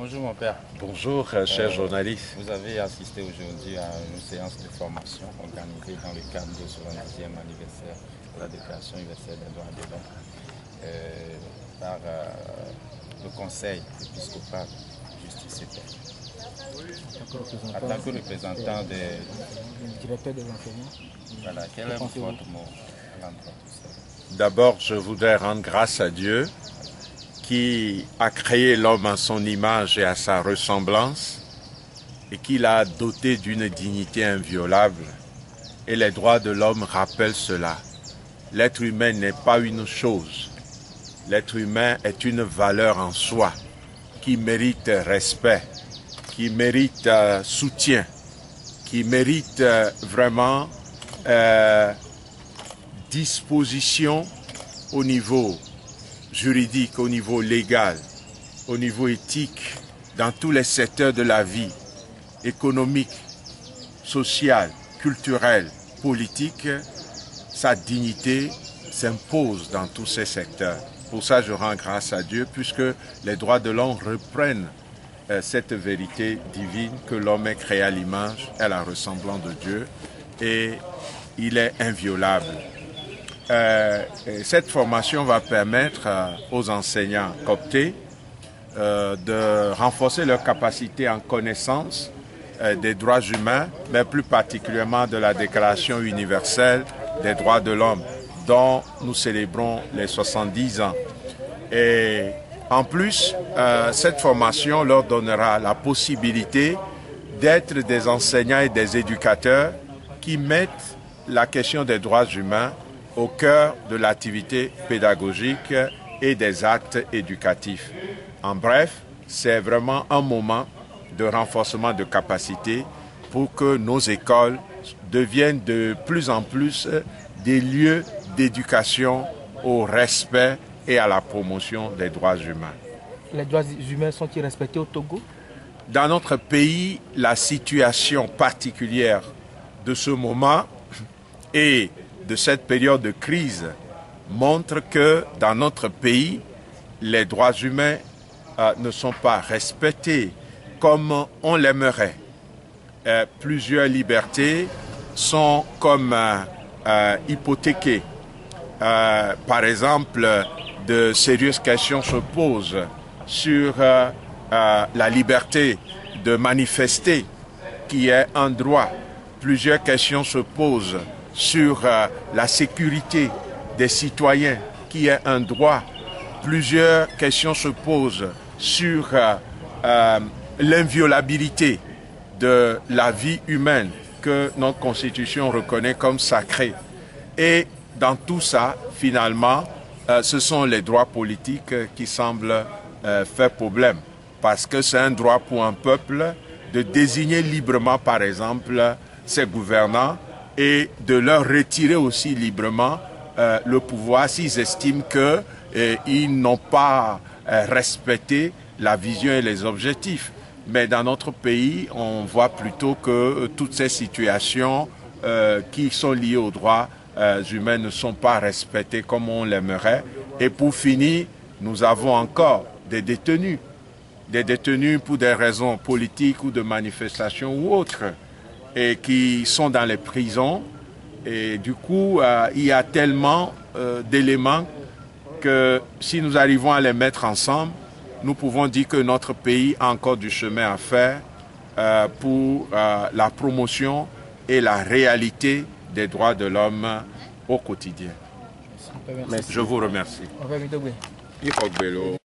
Bonjour mon père. Bonjour, cher journaliste. Vous avez assisté aujourd'hui à une séance de formation organisée dans le cadre du 70e anniversaire de la Déclaration universelle des droits de l'homme par le Conseil épiscopal Justice et Paix. En tant que représentant du directeur des enseignants, voilà, quel est votre mot à l'endroit de ça? D'abord, je voudrais rendre grâce à Dieu qui a créé l'homme à son image et à sa ressemblance et qui l'a doté d'une dignité inviolable. Et les droits de l'homme rappellent cela. L'être humain n'est pas une chose. L'être humain est une valeur en soi qui mérite respect, qui mérite soutien, qui mérite vraiment disposition au niveau juridique, au niveau légal, au niveau éthique, dans tous les secteurs de la vie, économique, sociale, culturelle, politique, sa dignité s'impose dans tous ces secteurs. Pour ça, je rends grâce à Dieu, puisque les droits de l'homme reprennent cette vérité divine que l'homme est créé à l'image et à la ressemblance de Dieu, et il est inviolable. Cette formation va permettre aux enseignants cooptés de renforcer leur capacité en connaissance des droits humains, mais plus particulièrement de la Déclaration universelle des droits de l'homme, dont nous célébrons les 70 ans. Et en plus, cette formation leur donnera la possibilité d'être des enseignants et des éducateurs qui mettent la question des droits humains au cœur de l'activité pédagogique et des actes éducatifs. En bref, c'est vraiment un moment de renforcement de capacité pour que nos écoles deviennent de plus en plus des lieux d'éducation au respect et à la promotion des droits humains. les droits humains sont-ils respectés au Togo? Dans notre pays, la situation particulière de ce moment et de cette période de crise montre que dans notre pays, les droits humains ne sont pas respectés comme on l'aimerait. Plusieurs libertés sont comme hypothéquées. Par exemple, de sérieuses questions se posent sur la liberté de manifester, qui est un droit. Plusieurs questions se posent sur la sécurité des citoyens, qui est un droit. Plusieurs questions se posent sur l'inviolabilité de la vie humaine que notre Constitution reconnaît comme sacrée. Et dans tout ça, finalement, ce sont les droits politiques qui semblent faire problème. Parce que c'est un droit pour un peuple de désigner librement, par exemple, ses gouvernants et de leur retirer aussi librement le pouvoir s'ils estiment qu'ils n'ont pas respecté la vision et les objectifs. Mais dans notre pays, on voit plutôt que toutes ces situations qui sont liées aux droits humains ne sont pas respectées comme on l'aimerait. Et pour finir, nous avons encore des détenus pour des raisons politiques ou de manifestation ou autres, et qui sont dans les prisons. Et du coup, il y a tellement d'éléments que si nous arrivons à les mettre ensemble, nous pouvons dire que notre pays a encore du chemin à faire pour la promotion et la réalité des droits de l'homme au quotidien. Je vous remercie.